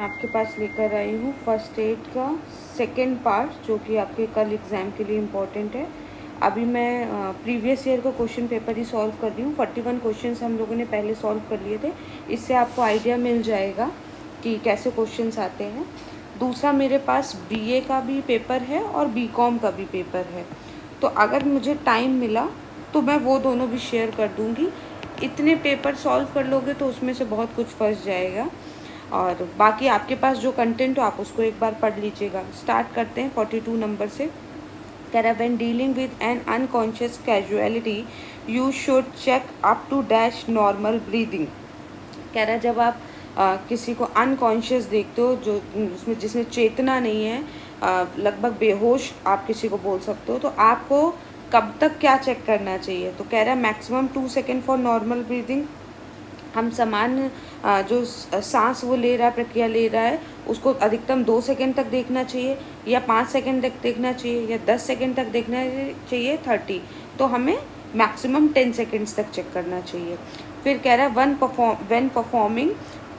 आपके पास लेकर आई हूँ फर्स्ट एड का सेकेंड पार्ट, जो कि आपके कल एग्ज़ाम के लिए इम्पोर्टेंट है। अभी मैं प्रीवियस ईयर का क्वेश्चन पेपर ही सॉल्व कर रही हूँ। 41 क्वेश्चंस हम लोगों ने पहले सॉल्व कर लिए थे। इससे आपको आइडिया मिल जाएगा कि कैसे क्वेश्चंस आते हैं। दूसरा, मेरे पास बीए का भी पेपर है और बीकॉम का भी पेपर है, तो अगर मुझे टाइम मिला तो मैं वो दोनों भी शेयर कर दूँगी। इतने पेपर सॉल्व कर लोगे तो उसमें से बहुत कुछ फंस जाएगा, और बाकी आपके पास जो कंटेंट हो आप उसको एक बार पढ़ लीजिएगा। स्टार्ट करते हैं 42 नंबर से। कह रहा है when dealing with an unconscious casualty you should check up to dash normal breathing. कह रहा है जब आप किसी को अनकॉन्शियस देखते हो, जो जिसमें चेतना नहीं है, लगभग बेहोश आप किसी को बोल सकते हो, तो आपको कब तक क्या चेक करना चाहिए। तो कह रहा है maximum 2 second for normal breathing. हम सामान्य जो सांस वो ले रहा है, प्रक्रिया ले रहा है, उसको अधिकतम 2 सेकेंड तक देखना चाहिए, या 5 सेकेंड तक देखना चाहिए, या 10 सेकेंड तक देखना चाहिए 30, तो हमें मैक्सिमम 10 सेकेंड्स तक चेक करना चाहिए। फिर कह रहा है when performing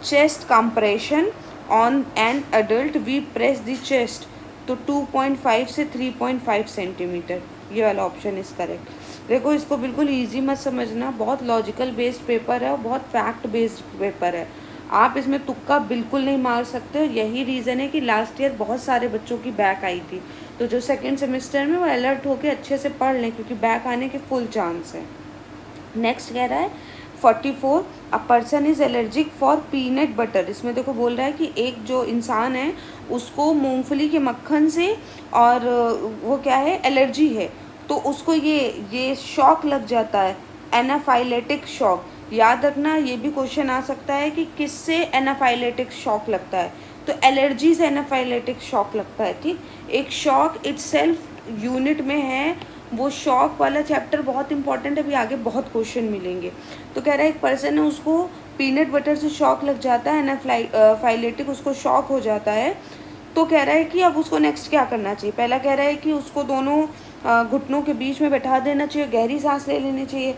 chest compression on an adult we press the chest, तो 2.5 से 3.5 सेंटीमीटर, ये वाला ऑप्शन इज करेक्ट। देखो, इसको बिल्कुल इजी मत समझना, बहुत लॉजिकल बेस्ड पेपर है और बहुत फैक्ट बेस्ड पेपर है। आप इसमें तुक्का बिल्कुल नहीं मार सकते, और यही रीज़न है कि लास्ट ईयर बहुत सारे बच्चों की बैक आई थी। तो जो सेकेंड सेमेस्टर में वो अलर्ट होकर अच्छे से पढ़ लें, क्योंकि बैक आने के फुल चांस है। नेक्स्ट कह रहा है 44, a person is allergic for peanut butter. इसमें देखो बोल रहा है कि एक जो इंसान है उसको मूंगफली के मक्खन से और वो क्या है, एलर्जी है, तो उसको ये शॉक लग जाता है, एनाफाइलेटिक शॉक। याद रखना, ये भी क्वेश्चन आ सकता है कि किससे एनाफाइलेटिक शॉक लगता है, तो एलर्जी से एनाफाइलेटिक शॉक लगता है। ठीक, एक शॉक इटसेल्फ यूनिट में है, वो शॉक वाला चैप्टर बहुत इंपॉर्टेंट है, अभी आगे बहुत क्वेश्चन मिलेंगे। तो कह रहा है एक पर्सन है, उसको पीनट बटर से शॉक लग जाता है, एनाफाइलेटिक उसको शॉक हो जाता है। तो कह रहा है कि अब उसको नेक्स्ट क्या करना चाहिए। पहला कह रहा है कि उसको दोनों घुटनों के बीच में बैठा देना चाहिए, गहरी सांस ले लेनी चाहिए।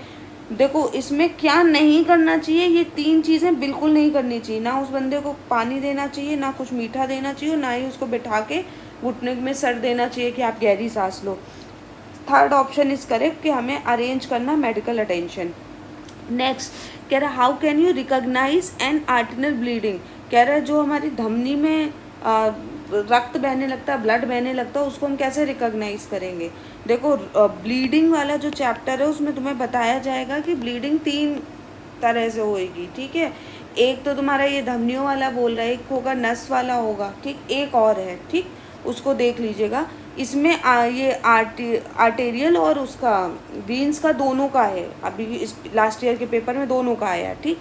देखो, इसमें क्या नहीं करना चाहिए, ये 3 चीज़ें बिल्कुल नहीं करनी चाहिए। ना उस बंदे को पानी देना चाहिए, ना कुछ मीठा देना चाहिए, ना ही उसको बैठा के घुटने में सर देना चाहिए कि आप गहरी सांस लो। थर्ड ऑप्शन इज करेक्ट कि हमें अरेंज करना मेडिकल अटेंशन। नेक्स्ट कह रहा है how can you recognise an internal bleeding. कह रहा है जो हमारी धमनी में रक्त बहने लगता है, ब्लड बहने लगता है, उसको हम कैसे रिकॉग्नाइज करेंगे। देखो, ब्लीडिंग वाला जो चैप्टर है उसमें तुम्हें बताया जाएगा कि ब्लीडिंग 3 तरह से होएगी। ठीक है, एक तो तुम्हारा ये धमनियों वाला बोल रहा है, एक होगा नस वाला होगा, ठीक, एक और है, ठीक, उसको देख लीजिएगा। इसमें ये आर्टेरियल और उसका वीन्स का दोनों का है, अभी इस लास्ट ईयर के पेपर में दोनों का आया। ठीक,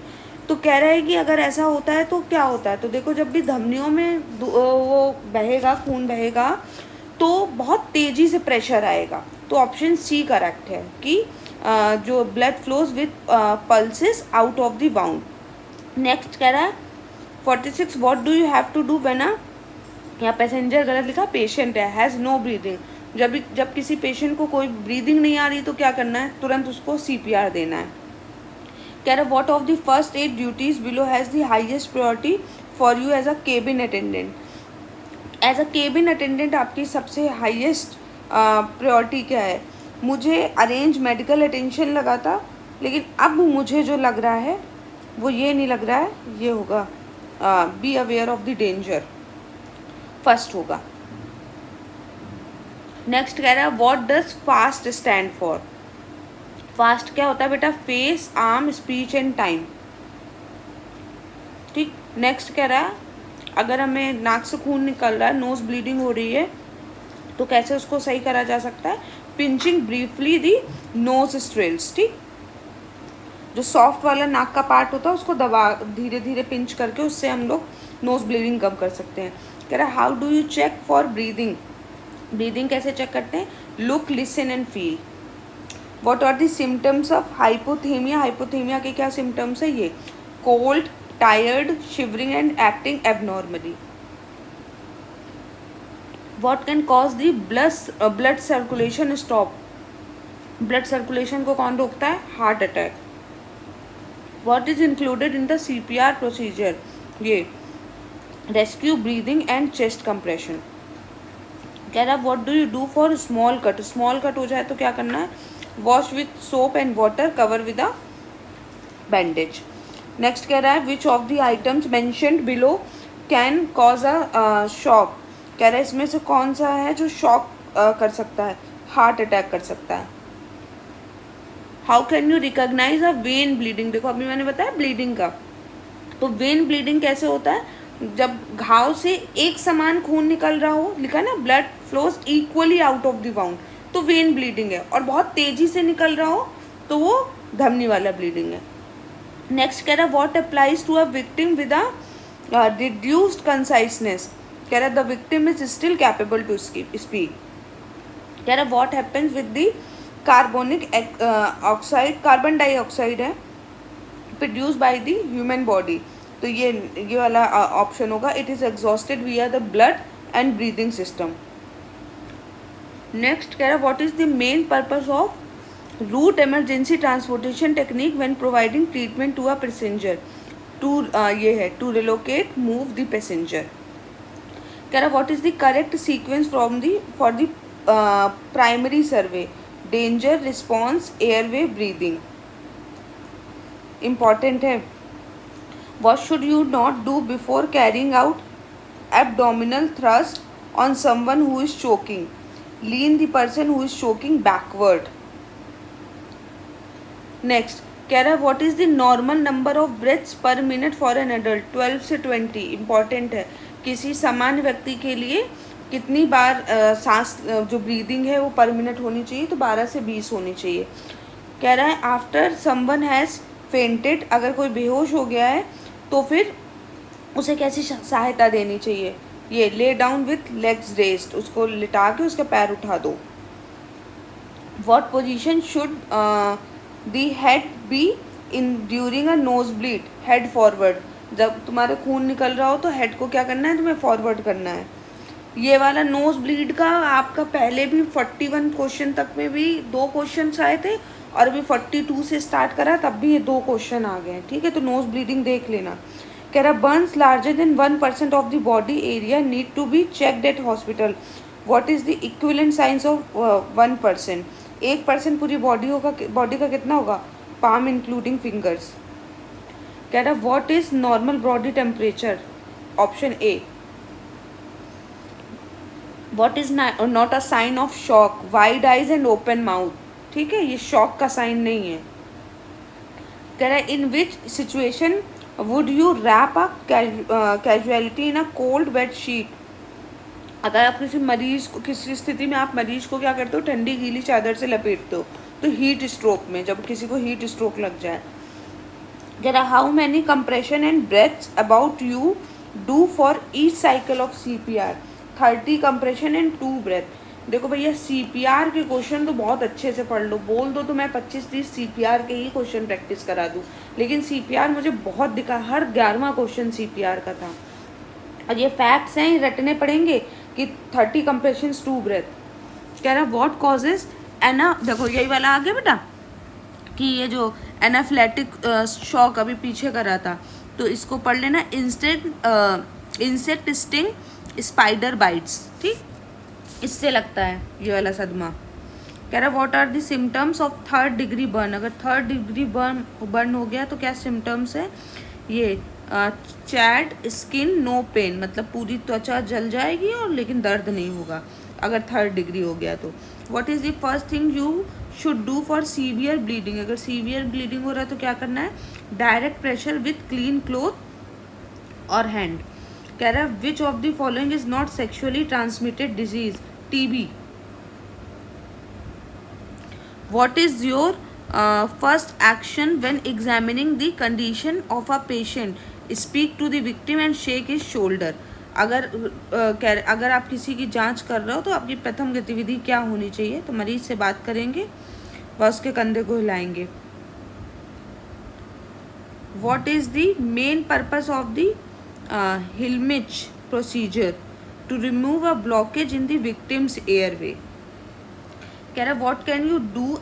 तो कह रहा है कि अगर ऐसा होता है तो क्या होता है। तो देखो, जब भी धमनियों में वो बहेगा, खून बहेगा, तो बहुत तेज़ी से प्रेशर आएगा। तो ऑप्शन सी करेक्ट है कि जो blood flows with pulses out of the wound. Next कह रहा है 46, what do you have to do when यहाँ पैसेंजर गलत लिखा, पेशेंट है, हैज़ नो ब्रीदिंग। जब किसी पेशेंट को कोई ब्रीदिंग नहीं आ रही तो क्या करना है, तुरंत उसको CPR देना है। कह रहा what of the first 8 duties below has the highest priority for you as a cabin attendant. As a cabin attendant आपकी सबसे हाईएस्ट प्रायोरिटी क्या है। मुझे अरेंज मेडिकल अटेंशन लगा था, लेकिन अब मुझे जो लग रहा है वो ये नहीं लग रहा है, ये होगा be aware of the danger, first होगा। नेक्स्ट कह रहा है what does fast stand for. Fast क्या होता है बेटा, face, arm, speech and time. ठीक, नेक्स्ट कह रहा है अगर हमें नाक से खून निकल रहा है, नोज ब्लीडिंग हो रही है, तो कैसे उसको सही करा जा सकता है, पिंचिंग ब्रीफली दी नोज स्ट्रेल्स। ठीक, जो सॉफ्ट वाला नाक का पार्ट होता है उसको दबा धीरे धीरे पिंच करके, उससे हम लोग नोज ब्लीडिंग कम कर सकते हैं। कह रहा है how do you check for breathing. Breathing कैसे चेक करते हैं, look, listen and feel. What are the symptoms of hypothermia. Hypothermia के क्या सिम्टम्स है, ये cold, tired, shivering and acting abnormally. What can cause the blood circulation stop. Blood circulation को कौन रोकता है, heart attack. What is included in the CPR procedure, ये rescue breathing and chest compression. कह रहा what do you do for small cut, small cut हो जाए तो क्या करना है, wash with soap and water, cover with a bandage. Next कह रहा है विच of the items mentioned below can cause a shock. कह रहा है इसमें से कौन सा है जो शॉक कर सकता है, हार्ट अटैक कर सकता है। How can you recognise a vein bleeding, देखो अभी मैंने बताया ब्लीडिंग का, तो वेन ब्लीडिंग कैसे होता है, जब घाव से एक समान खून निकल रहा हो, लिखा ना blood flows equally out of the wound, तो वेन ब्लीडिंग है, और बहुत तेजी से निकल रहा हो तो वो धमनी वाला ब्लीडिंग है। नेक्स्ट कह रहा what applies to a victim with a reduced consciousness. कह रहा the victim is still capable to speak. कह रहा what happens with the carbonic oxide, carbon dioxide है produce by the human body, तो ये वाला ऑप्शन होगा, it is exhausted via the blood and breathing system. Next कह रहा what is the main purpose of route emergency transportation technique when providing treatment to a passenger, to ये है to relocate move the passenger. कह रहा what is the correct sequence from the for the primary survey, danger response airway breathing, important है। What should you not do before carrying out abdominal thrust on someone who is choking? Lean the person who is choking backward. Next, कह रहा है what is the normal number of breaths per minute for an adult? 12 से 20, important है। किसी सामान्य व्यक्ति के लिए कितनी बार सांस जो ब्रीदिंग है वो पर मिनट होनी चाहिए, तो 12 से 20 होनी चाहिए। कह रहा है आफ्टर समवन हैज़ फेंटेड, अगर कोई बेहोश हो गया है तो फिर उसे कैसी सहायता देनी चाहिए, ये lay down with legs raised, उसको लिटा के उसके पैर उठा दो। What position should the head be in during a nose bleed, head forward, जब तुम्हारे खून निकल रहा हो तो हेड को क्या करना है, तुम्हें फॉरवर्ड करना है। ये वाला नोज ब्लीड का आपका पहले भी 41 क्वेश्चन तक में भी 2 क्वेश्चन आए थे, और अभी 42 से स्टार्ट करा तब भी ये 2 क्वेश्चन आ गए, ठीक है, तो नोज ब्लीडिंग देख लेना। कह रहा burns larger than 1% of the body area need to be checked at hospital, what is the equivalent science of 1%, 1% पूरी बॉडी का कितना होगा, पाम इंक्लूडिंग फिंगर्स। कह रहा what is normal body temperature, option A. What is not a sign of shock, wide eyes and open mouth, ठीक है, ये shock का साइन नहीं है। कह रहा है in which situation would you wrap a casualty in a cold wet sheet, अगर आप किसी मरीज को, किसी स्थिति में आप मरीज को क्या करते हो, ठंडी गीली चादर से लपेटते हो, तो हीट स्ट्रोक में, जब किसी को हीट स्ट्रोक लग जाए। कह रहा how many compression and breaths about you do for each cycle of CPR, 30 compression and 2 breath. देखो भैया CPR के क्वेश्चन तो बहुत अच्छे से पढ़ लो, बोल दो तो मैं 25-30 CPR के ही क्वेश्चन प्रैक्टिस करा दूँ, लेकिन CPR मुझे बहुत दिखा, हर 11वां क्वेश्चन CPR का था, और ये फैक्ट्स हैं, ये रटने पड़ेंगे कि 30 कंप्रेशन 2 ब्रेथ। कह रहा व्हाट कॉजेज एना, देखो यही वाला आ गया बेटा कि ये जो एनाफ्लेटिक शॉक अभी पीछे करा था, तो इसको पढ़ लेना, इंसेक्ट स्टिंग, स्पाइडर बाइट्स, ठीक, इससे लगता है ये वाला सदमा। कह रहा what are the symptoms of 3rd degree burn, अगर 3rd डिग्री बर्न हो गया तो क्या सिम्टम्स है, ये चैड स्किन नो पेन, मतलब पूरी त्वचा जल जाएगी और लेकिन दर्द नहीं होगा अगर 3rd डिग्री हो गया तो। What is the first thing you should do for severe bleeding, अगर सीवियर ब्लीडिंग हो रहा है तो क्या करना है, direct pressure with clean cloth और हैंड। कह रहा है विच of the following is not sexually transmitted disease, TB। What is your first action when examining the condition of a patient? Speak to the victim and shake his shoulder. अगर आप किसी की जांच कर रहे हो तो आपकी प्रथम गतिविधि क्या होनी चाहिए, तो मरीज से बात करेंगे व उसके कंधे को हिलाएंगे। What is the main purpose of the Hilmich procedure? To remove a blockage in the victim's airway. कह रहा what can you do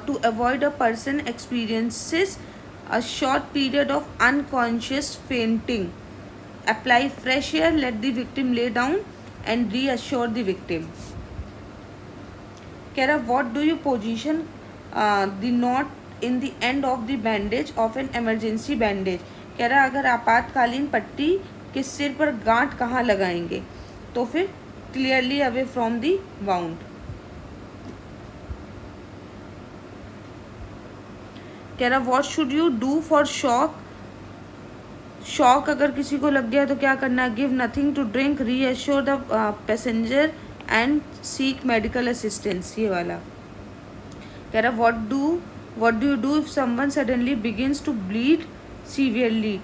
to avoid a person experiences a short period of unconscious fainting apply fresh air, let the victim lay down and reassure the victim. कह रहा what do you position the knot in the end of the bandage of an emergency bandage. कह रहा अगर आपातकालीन पट्टी के सिर पर गांठ कहाँ लगाएंगे, तो फिर clearly away from the wound. कह रहा what should you do for shock, shock अगर किसी को लग गया तो क्या करना है, give nothing to drink, reassure the passenger and seek medical assistance. ये वाला कह रहा what do you do if someone suddenly begins to bleed severely.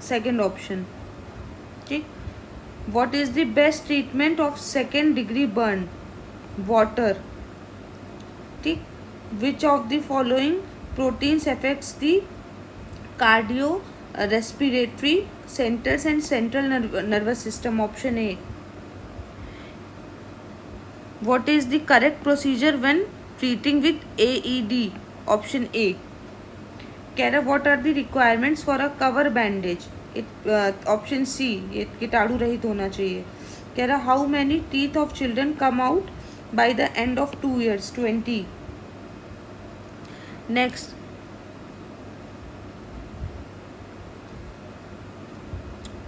Second option, ठीक। What is the best treatment of second degree burn, water, ठीक। Which of the following proteins affects the cardio respiratory centres and central nervous system, option A. What is the correct procedure when treating with AED, option A. कह रहा what are the requirements for a cover bandage, option C, ये कीटाणु रहित होना चाहिए। कह रहा how many teeth of children come out by the end of 2 years, 20। Next,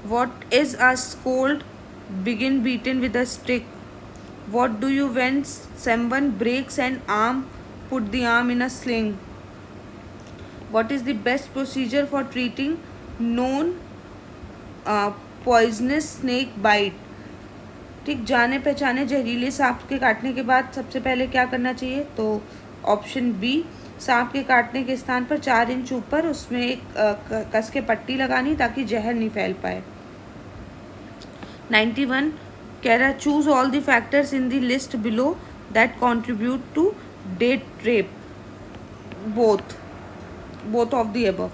what is a scald, begin beaten with a stick. What do you when someone breaks an arm, put the arm in a sling. What is the best procedure for treating known poisonous snake bite, ठीक। जाने पहचाने जहरीले सांप के काटने के बाद सबसे पहले क्या करना चाहिए, तो ऑप्शन बी, सांप के काटने के स्थान पर 4 इंच ऊपर उसमें एक कस के पट्टी लगानी ताकि जहर नहीं फैल पाए। 91 कह रहा choose all the factors in the list below that contribute to date rape, both of the above.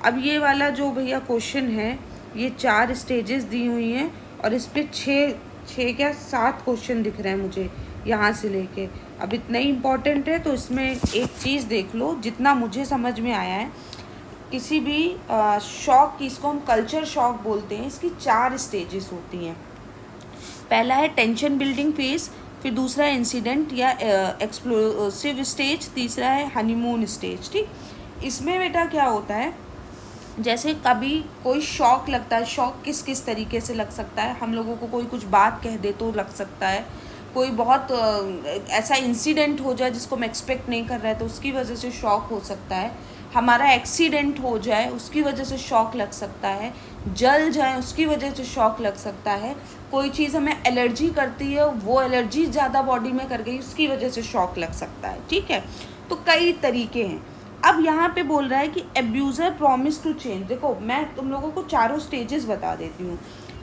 अब ये वाला जो भैया क्वेश्चन है, ये 4 स्टेजेस दी हुई हैं और इस पे 7 क्वेश्चन दिख रहे हैं मुझे यहाँ से लेके। अब इतना ही इम्पॉर्टेंट है तो इसमें एक चीज़ देख लो, जितना मुझे समझ में आया है, किसी भी शॉक की, इसको हम कल्चर शॉक बोलते हैं, इसकी 4 स्टेजेस होती हैं। पहला है टेंशन बिल्डिंग फेज, फिर दूसरा है इंसिडेंट या एक्सप्लोसिव स्टेज, तीसरा है हनीमून स्टेज, ठीक। इसमें बेटा क्या होता है, जैसे कभी कोई शॉक लगता है, शॉक किस किस तरीके से लग सकता है, हम लोगों को कोई कुछ बात कह दे तो लग सकता है, कोई बहुत ऐसा इंसिडेंट हो जाए जिसको हम एक्सपेक्ट नहीं कर रहे तो उसकी वजह से शॉक हो सकता है, हमारा एक्सीडेंट हो जाए उसकी वजह से शॉक लग सकता है, जल जाए उसकी वजह से शॉक लग सकता है, कोई चीज़ हमें एलर्जी करती है, वो एलर्जी ज़्यादा बॉडी में कर गई उसकी वजह से शॉक लग सकता है, ठीक है। तो कई तरीके हैं। अब यहाँ पे बोल रहा है कि एब्यूज़र प्रॉमिस टू चेंज। देखो मैं तुम लोगों को 4 स्टेजेस बता देती हूँ।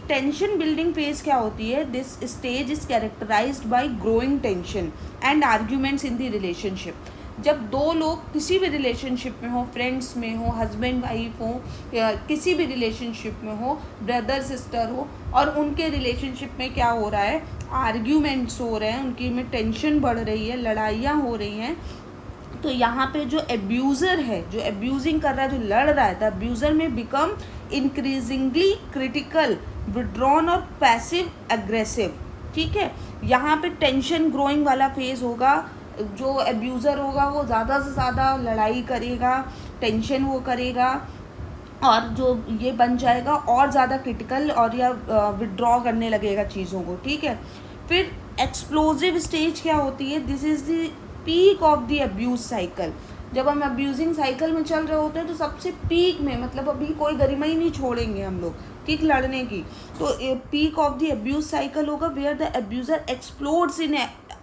टेंशन बिल्डिंग फेज क्या होती है, this stage is characterised by growing tension and arguments in the relationship. जब 2 लोग किसी भी रिलेशनशिप में हो, फ्रेंड्स में हो, हस्बैंड वाइफ हो, या किसी भी रिलेशनशिप में हो, ब्रदर सिस्टर हो, और उनके रिलेशनशिप में क्या हो रहा है, आर्ग्यूमेंट्स हो रहे हैं, उनकी में टेंशन बढ़ रही है, लड़ाइयाँ हो रही हैं, तो यहाँ पे जो एब्यूज़र है, जो एब्यूजिंग कर रहा है, जो लड़ रहा है, द एब्यूज़र में बिकम इंक्रीजिंगली क्रिटिकल, विड्रॉन और पैसिव एग्रेसिव, ठीक है। यहाँ पे टेंशन ग्रोइंग वाला फेज होगा, जो एब्यूज़र होगा वो ज़्यादा से ज़्यादा लड़ाई करेगा, टेंशन वो करेगा, और जो ये बन जाएगा और ज़्यादा क्रिटिकल और या विड्रॉ करने लगेगा चीज़ों को, ठीक है। फिर एक्सप्लोजिव स्टेज क्या होती है, this is the peak of the abuse cycle. जब हम अब्यूजिंग साइकिल में चल रहे होते हैं तो सबसे पीक में, मतलब अभी कोई गरिमा ही नहीं छोड़ेंगे हम लोग, ठीक, लड़ने की, तो peak of the abuse cycle होगा where the abuser explodes in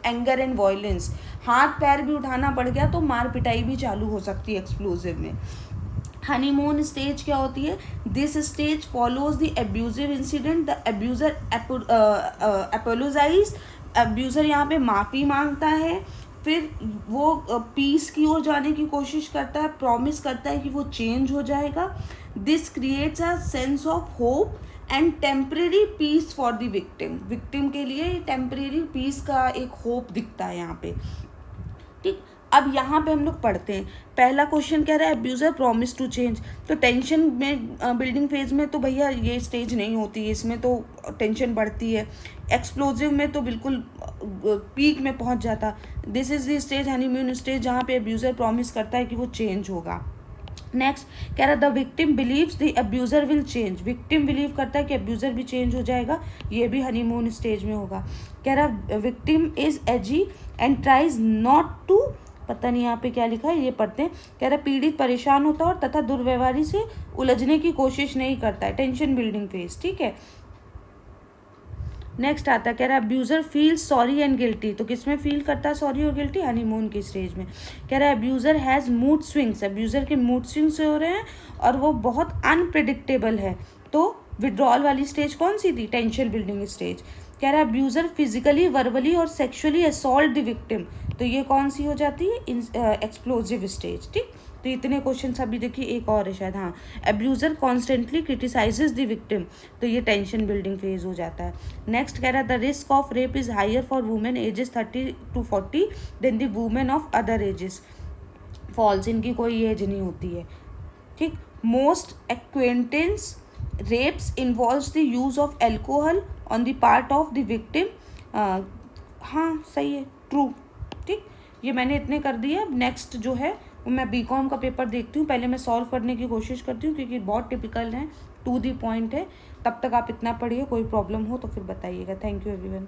anger and violence. हाथ पैर भी उठाना पड़ गया तो मार पिटाई भी चालू हो सकती है एक्सप्लोजिव में। हनीमून स्टेज क्या होती है, this stage follows the abusive incident, the abuser apologises, abuser यहाँ पे माफ़ी मांगता है, फिर वो पीस की ओर जाने की कोशिश करता है, प्रॉमिस करता है कि वो चेंज हो जाएगा। This creates a sense of hope and temporary peace for the victim. Victim के लिए टेम्परेरी पीस का एक होप दिखता है यहाँ पे, ठीक। अब यहाँ पे हम लोग पढ़ते हैं। पहला क्वेश्चन कह रहा है अब्यूज़र प्रॉमिस टू चेंज। तो टेंशन में बिल्डिंग फेज में तो भैया ये स्टेज नहीं होती है, इसमें तो टेंशन बढ़ती है। एक्सप्लोजिव में तो बिल्कुल पीक में पहुँच जाता। This is the stage, honeymoon stage, जहाँ पे अब्यूज़र प्रॉमिस करता है कि वो चेंज होगा। नेक्स्ट कह रहा the victim believes the abuser will change. Victim believe करता है कि अब्यूज़र भी चेंज हो जाएगा, ये भी हनीमून स्टेज में होगा। कह रहा victim is edgy and tries not to, पता नहीं यहाँ पे क्या लिखा है, ये पढ़ते हैं। कह रहा पीड़ित परेशान होता है और तथा दुर्व्यवहारी से उलझने की कोशिश नहीं करता है, टेंशन बिल्डिंग फेज, ठीक है। नेक्स्ट आता है, कह रहा है abuser feels sorry and guilty. तो किस में फील करता है सॉरी और गिल्टी? हनीमून की स्टेज में। कह रहा है abuser has mood swings. Abuser के मूड स्विंग्स हो रहे हैं और वो बहुत अनप्रिडिक्टेबल है। तो विड्रॉल वाली स्टेज कौन सी थी? Tension building stage. कह रहा है अब्यूज़र फिजिकली, वर्बली और सेक्सुअली असॉल्ट द विक्टिम। तो ये कौन सी हो जाती है? एक्सप्लोजिव स्टेज, ठीक। तो इतने क्वेश्चन अभी देखिए, एक और है शायद, हाँ, अब्यूज़र कॉन्स्टेंटली क्रिटिसाइजेज द विक्टिम। तो ये टेंशन बिल्डिंग फेज हो जाता है। नेक्स्ट कह रहा है the risk of rape is higher for women ages 30 to 40 then the women of other ages. False, इनकी कोई एज नहीं होती है, ठीक। Most acquaintance rapes involves the use of alcohol on the part of the victim. हाँ सही है, true, ठीक। ये मैंने इतने कर दिए। अब नेक्स्ट जो है वो मैं बीकॉम का पेपर देखती हूँ, पहले मैं सॉल्व करने की कोशिश करती हूँ क्योंकि बहुत टिपिकल है, टू द पॉइंट है। तब तक आप इतना पढ़िए, कोई प्रॉब्लम हो तो फिर बताइएगा। Thank you everyone.